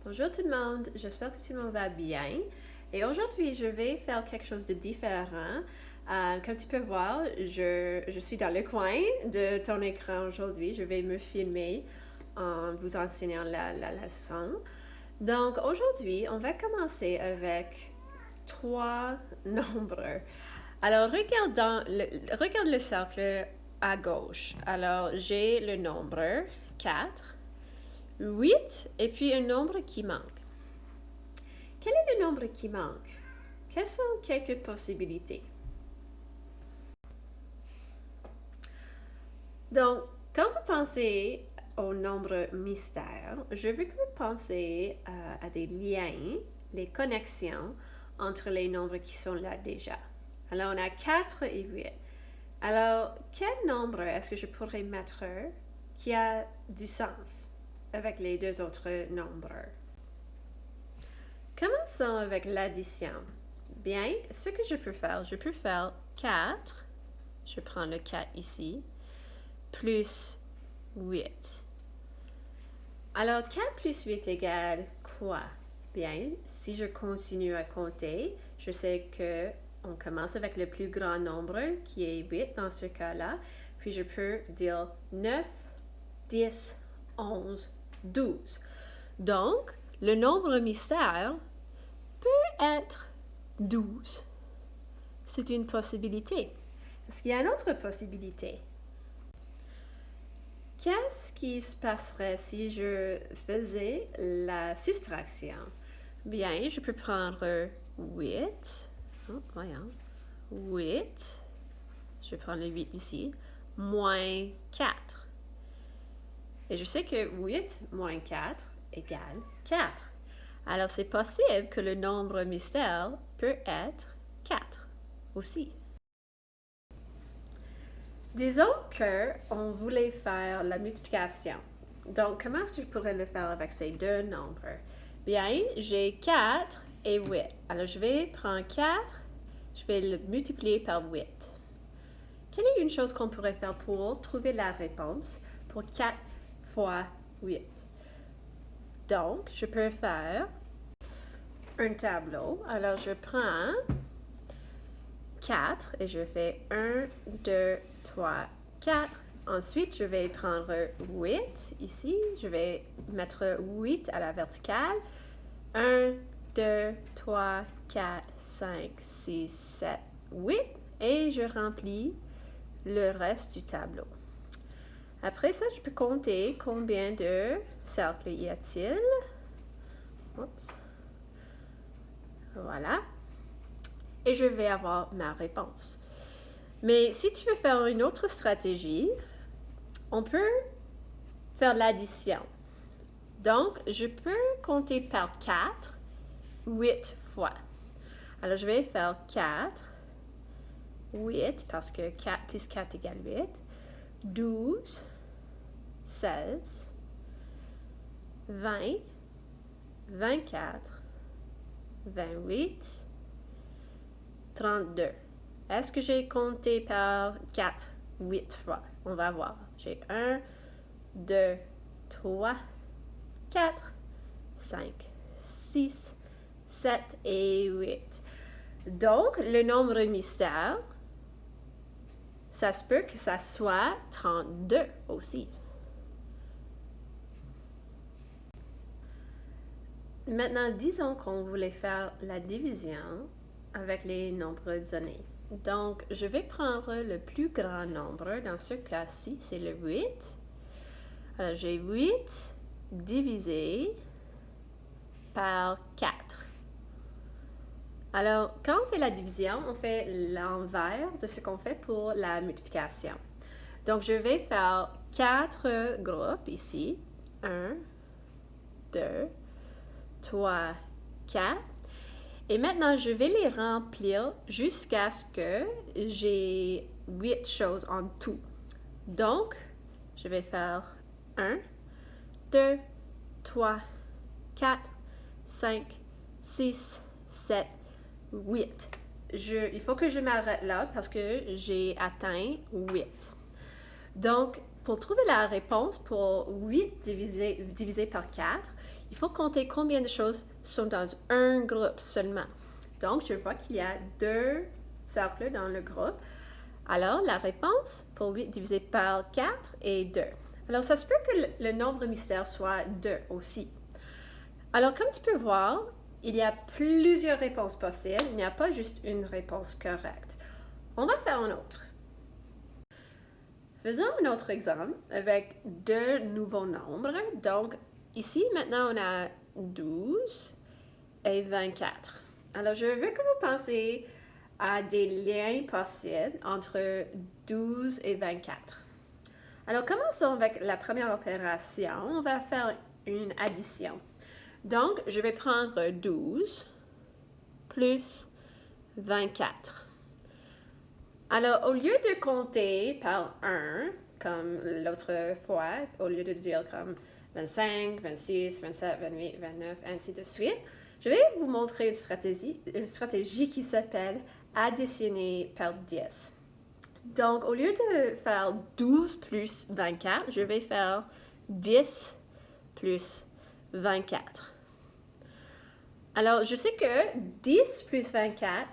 Bonjour tout le monde, j'espère que tout le monde va bien. Et aujourd'hui, je vais faire quelque chose de différent. Comme tu peux voir, je suis dans le coin de ton écran aujourd'hui. Je vais me filmer en vous enseignant la leçon. Donc aujourd'hui, on va commencer avec trois nombres. Alors, regarde le cercle à gauche. Alors, j'ai le nombre 4, 8 et puis un nombre qui manque. Quel est le nombre qui manque? Quelles sont quelques possibilités? Donc, quand vous pensez au nombre mystère, je veux que vous pensiez à des liens, les connexions entre les nombres qui sont là déjà. Alors, on a 4 et 8. Alors, quel nombre est-ce que je pourrais mettre qui a du sens avec les deux autres nombres? Commençons avec l'addition. Bien, ce que je peux faire 4, je prends le 4 ici, plus 8. Alors, 4 plus 8 égale quoi? Bien, si je continue à compter, je sais que on commence avec le plus grand nombre, qui est 8 dans ce cas-là, puis je peux dire 9, 10, 11, 12. Donc, le nombre mystère peut être 12. C'est une possibilité. Est-ce qu'il y a une autre possibilité? Qu'est-ce qui se passerait si je faisais la soustraction? Bien, je peux prendre 8. Oh, voyons. 8. Je prends le 8 ici. Moins 4. Et je sais que 8 moins 4 égale 4. Alors, c'est possible que le nombre mystère peut être 4 aussi. Disons qu'on voulait faire la multiplication. Donc, comment est-ce que je pourrais le faire avec ces deux nombres? Bien, j'ai 4 et 8. Alors, je vais prendre 4, je vais le multiplier par 8. Quelle est une chose qu'on pourrait faire pour trouver la réponse pour 4 fois 8? Donc, je peux faire un tableau. Alors, je prends 4 et je fais 1, 2, 3, 4. Ensuite, je vais prendre 8 ici. Je vais mettre 8 à la verticale. 1, 2, 3, 4, 5, 6, 7, 8. Et je remplis le reste du tableau. Après ça, je peux compter combien de cercles y a-t-il. Oups. Voilà. Et je vais avoir ma réponse. Mais si tu veux faire une autre stratégie, on peut faire l'addition. Donc, je peux compter par 4, 8 fois. Alors, je vais faire 4, 8, parce que 4 plus 4 égale 8, 12, 16, 20, 24, 28, 32. Est-ce que j'ai compté par 4, 8 fois? On va voir. J'ai 1, 2, 3, 4, 5, 6, 7 et 8. Donc, le nombre mystère, ça se peut que ça soit 32 aussi. Maintenant, disons qu'on voulait faire la division avec les nombres donnés. Donc, je vais prendre le plus grand nombre. Dans ce cas-ci, c'est le 8. Alors, j'ai 8 divisé par 4. Alors, quand on fait la division, on fait l'envers de ce qu'on fait pour la multiplication. Donc, je vais faire 4 groupes ici. 1, 2, 3, 4. Et maintenant, je vais les remplir jusqu'à ce que j'ai 8 choses en tout. Donc, je vais faire 1, 2, 3, 4, 5, 6, 7, 8. Il faut que je m'arrête là parce que j'ai atteint 8. Donc, pour trouver la réponse pour 8 divisé par 4, il faut compter combien de choses sont dans un groupe seulement. Donc, je vois qu'il y a 2 cercles dans le groupe. Alors, la réponse pour 8 divisé par 4 est 2. Alors, ça se peut que le nombre mystère soit 2 aussi. Alors, comme tu peux voir, il y a plusieurs réponses possibles. Il n'y a pas juste une réponse correcte. On va faire un autre. Faisons un autre exemple avec 2 nouveaux nombres. Donc, ici, maintenant, on a 12 et 24. Alors, je veux que vous pensiez à des liens possibles entre 12 et 24. Alors, commençons avec la première opération. On va faire une addition. Donc, je vais prendre 12 plus 24. Alors, au lieu de compter par 1, comme l'autre fois, au lieu de dire comme 25, 26, 27, 28, 29, ainsi de suite, je vais vous montrer une stratégie qui s'appelle additionner par 10. Donc, au lieu de faire 12 plus 24, je vais faire 10 plus 24. Alors, je sais que 10 plus 24,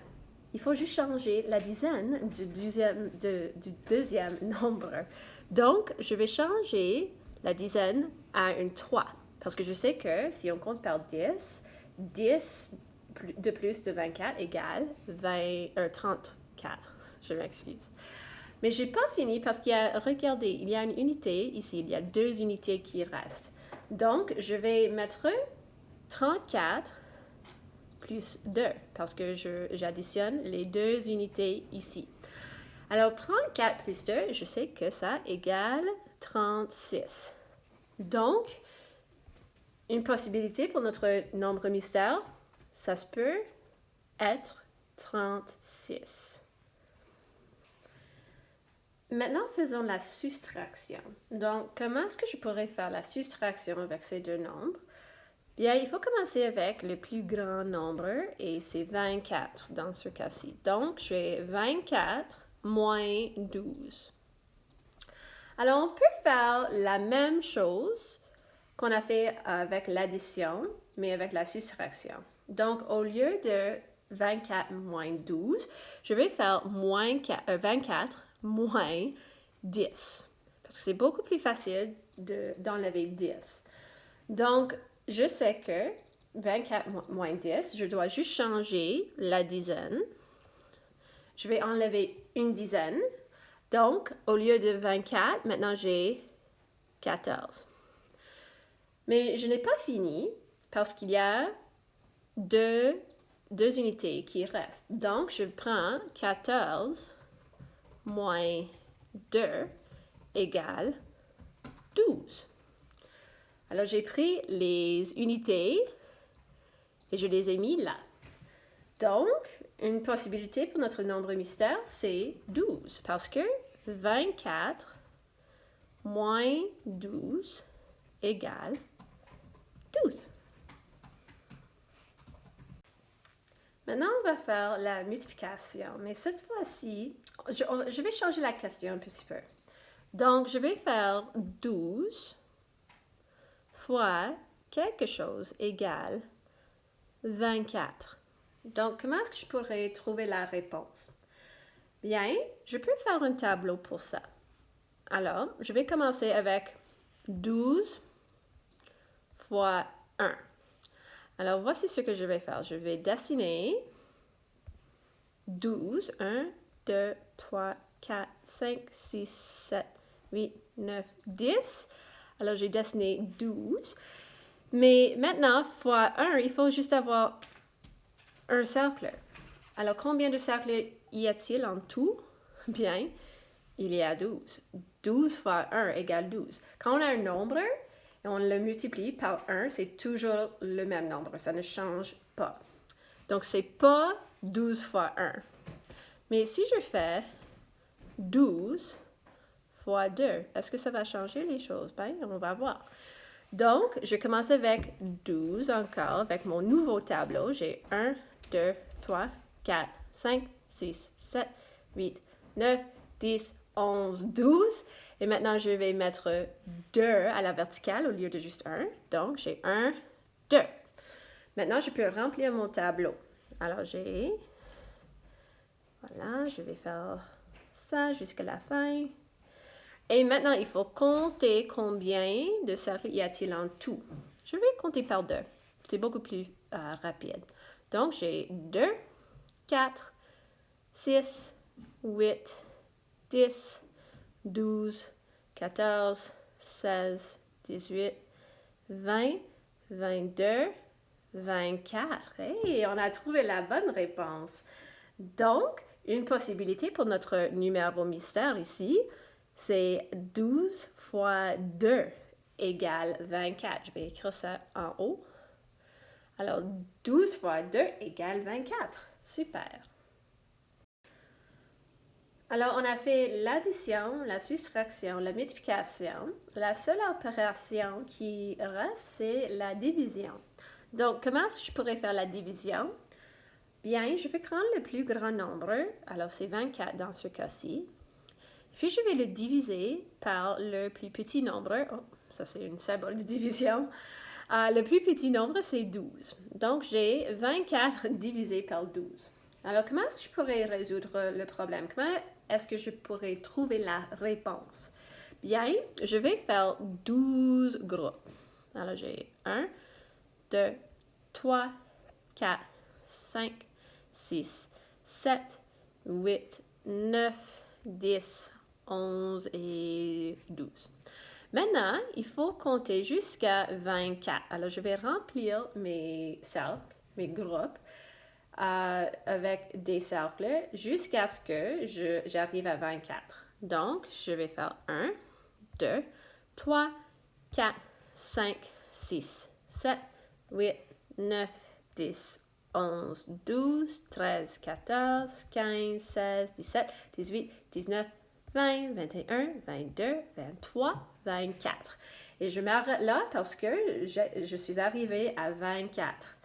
il faut juste changer la dizaine du deuxième nombre. Donc, je vais changer la dizaine à un 3. Parce que je sais que si on compte par 10, 10 de plus de 24 égale 34. Je m'excuse. Mais je n'ai pas fini parce qu'il y a, regardez, il y a une unité ici, il y a 2 unités qui restent. Donc, je vais mettre 34 plus 2 parce que j'additionne les 2 unités ici. Alors, 34 plus 2, je sais que ça égale 36. Donc, une possibilité pour notre nombre mystère, ça se peut être 36. Maintenant, faisons la soustraction. Donc, comment est-ce que je pourrais faire la soustraction avec ces 2 nombres? Bien, il faut commencer avec le plus grand nombre et c'est 24 dans ce cas-ci. Donc, j'ai 24 moins 12. Alors, on peut faire la même chose qu'on a fait avec l'addition, mais avec la soustraction. Donc, au lieu de 24 moins 12, je vais faire 24 moins 10. Parce que c'est beaucoup plus facile d'enlever 10. Donc, je sais que 24 moins 10, je dois juste changer la dizaine. Je vais enlever une dizaine. Donc, au lieu de 24, maintenant j'ai 14. Mais je n'ai pas fini parce qu'il y a deux unités qui restent. Donc, je prends 14 moins 2 égale 12. Alors, j'ai pris les unités et je les ai mis là. Donc, une possibilité pour notre nombre mystère, c'est 12 parce que 24 moins 12 égale 12. Maintenant, on va faire la multiplication, mais cette fois-ci, je vais changer la question un petit peu. Donc, je vais faire 12 fois quelque chose égale 24. Donc, comment est-ce que je pourrais trouver la réponse? Bien, je peux faire un tableau pour ça. Alors, je vais commencer avec 12 fois 1. Alors, voici ce que je vais faire. Je vais dessiner 12, 1, 2, 3, 4, 5, 6, 7, 8, 9, 10. Alors, j'ai dessiné 12. Mais maintenant, fois 1, il faut juste avoir un cercle. Alors, combien de cercles y a-t-il en tout? Bien, il y a 12. 12 fois 1 égale 12. Quand on a un nombre et on le multiplie par 1, c'est toujours le même nombre. Ça ne change pas. Donc, c'est pas 12 fois 1. Mais si je fais 12 fois 2, est-ce que ça va changer les choses? Bien, on va voir. Donc, je commence avec 12 encore, avec mon nouveau tableau. J'ai 1, 2, 3, 4, 5, 6, 7, 8, 9, 10, 11, 12. Et maintenant, je vais mettre 2 à la verticale au lieu de juste 1. Donc, j'ai 1, 2. Maintenant, je peux remplir mon tableau. Alors, j'ai... Voilà, je vais faire ça jusqu'à la fin. Et maintenant, il faut compter combien de cercles y a-t-il en tout. Je vais compter par 2. C'est beaucoup plus rapide. Donc, j'ai 2, 4, 6, 8, 10, 12, 14, 16, 18, 20, 22, 24. Hey, on a trouvé la bonne réponse. Donc, une possibilité pour notre numéro mystère ici, c'est 12 fois 2 égale 24. Je vais écrire ça en haut. Alors, 12 fois 2 égale 24. Super. Alors, on a fait l'addition, la soustraction, la multiplication. La seule opération qui reste, c'est la division. Donc, comment est-ce que je pourrais faire la division? Bien, je vais prendre le plus grand nombre. Alors, c'est 24 dans ce cas-ci. Puis, je vais le diviser par le plus petit nombre. Oh, ça, c'est une symbole de division. Le plus petit nombre, c'est 12. Donc, j'ai 24 divisé par 12. Alors, comment est-ce que je pourrais résoudre le problème? Comment est-ce que je pourrais trouver la réponse? Bien, je vais faire 12 groupes. Alors, j'ai 1, 2, 3, 4, 5, 6, 7, 8, 9, 10, 11 et 12. Maintenant, il faut compter jusqu'à 24. Alors, je vais remplir mes cercles, mes groupes, avec des cercles jusqu'à ce que j'arrive à 24. Donc, je vais faire 1, 2, 3, 4, 5, 6, 7, 8, 9, 10, 11, 12, 13, 14, 15, 16, 17, 18, 19, 20, 21, 22, 23, 24. Et je m'arrête là parce que je suis arrivée à 24.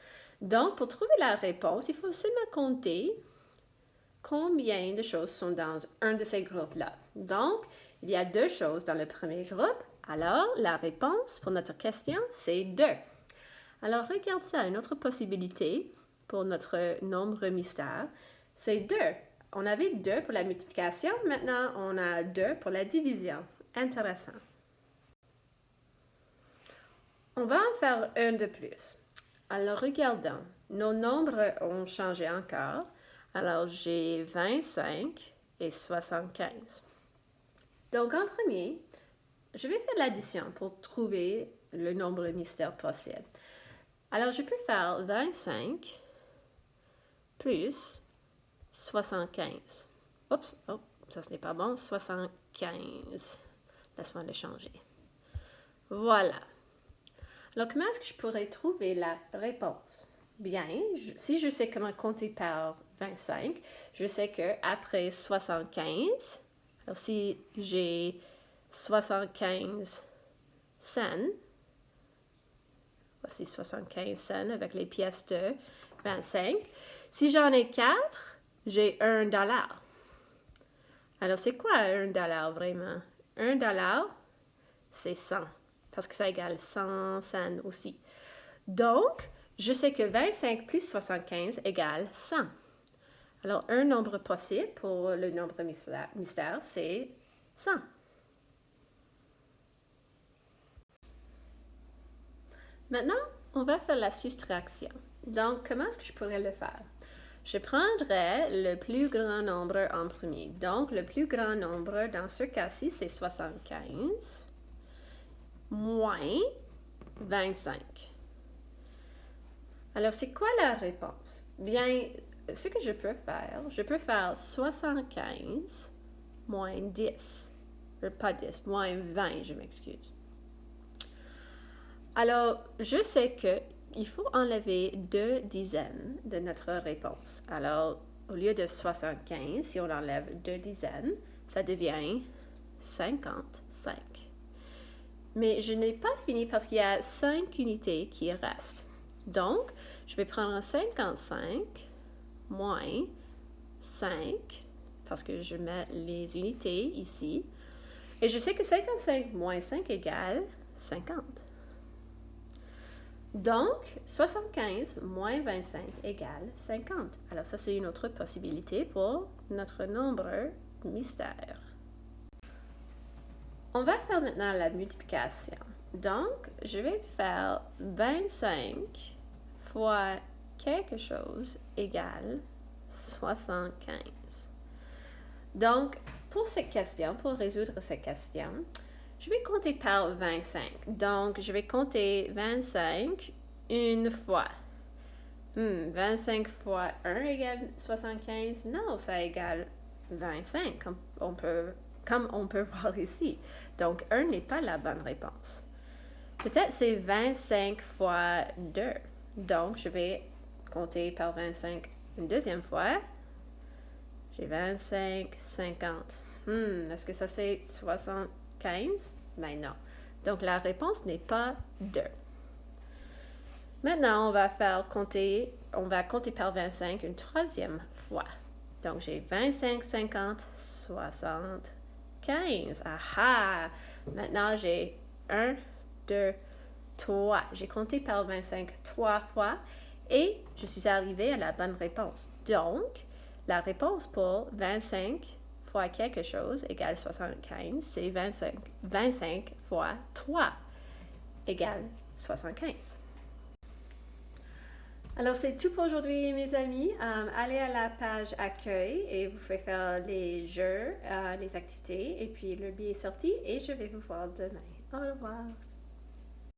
Donc, pour trouver la réponse, il faut seulement compter combien de choses sont dans un de ces groupes-là. Donc, il y a 2 choses dans le premier groupe. Alors, la réponse pour notre question, c'est 2. Alors, regarde ça, une autre possibilité pour notre nombre mystère, c'est 2. On avait 2 pour la multiplication, maintenant on a 2 pour la division. Intéressant. On va en faire un de plus. Alors, regardons. Nos nombres ont changé encore. Alors, j'ai 25 et 75. Donc, en premier, je vais faire l'addition pour trouver le nombre mystère possible. Alors, je peux faire 25 plus 75. Oups, oh, ça ce n'est pas bon. 75. Laisse-moi le changer. Voilà. Alors, comment est-ce que je pourrais trouver la réponse? Bien, si je sais comment compter par 25, je sais qu'après 75, alors si j'ai 75 cents, voici 75 cents avec les pièces de 25. Si j'en ai 4, j'ai $1. Alors, c'est quoi $1 vraiment? $1, c'est 100, parce que ça égale 100 cents aussi. Donc, je sais que 25 plus 75 égale 100. Alors, un nombre possible pour le nombre mystère, c'est 100. Maintenant, on va faire la soustraction. Donc, comment est-ce que je pourrais le faire? Je prendrai le plus grand nombre en premier. Donc, le plus grand nombre dans ce cas-ci, c'est 75 moins 25. Alors, c'est quoi la réponse? Bien, ce que je peux faire 75 moins 10. Pas 10, moins 20, je m'excuse. Alors, je sais qu'il faut enlever 2 dizaines de notre réponse. Alors, au lieu de 75, si on enlève 2 dizaines, ça devient 55. Mais je n'ai pas fini parce qu'il y a 5 unités qui restent. Donc, je vais prendre 55 moins 5, parce que je mets les unités ici. Et je sais que 55 moins 5 égale 50. Donc, 75 moins 25 égale 50. Alors ça, c'est une autre possibilité pour notre nombre mystère. On va faire maintenant la multiplication. Donc, je vais faire 25 fois quelque chose égale 75. Donc, pour cette question, pour résoudre cette question, je vais compter par 25. Donc, je vais compter 25 une fois. 25 fois 1 égale 75? Non, ça égale 25, comme on peut voir ici. Donc, 1 n'est pas la bonne réponse. Peut-être c'est 25 fois 2. Donc, je vais compter par 25 une deuxième fois. J'ai 25, 50. Est-ce que ça c'est 75? Ben non. Donc, la réponse n'est pas 2. Maintenant, on va compter par 25 une troisième fois. Donc, j'ai 25, 50, 75. Aha! Maintenant, j'ai 1, 2, 3. J'ai compté par 25 3 fois et je suis arrivée à la bonne réponse. Donc, la réponse pour 25 fois quelque chose égale 75, c'est 25 fois 3 égale 75. Alors, c'est tout pour aujourd'hui, mes amis. Allez à la page accueil et vous pouvez faire les jeux, les activités. Et puis, le billet est sorti et je vais vous voir demain. Au revoir.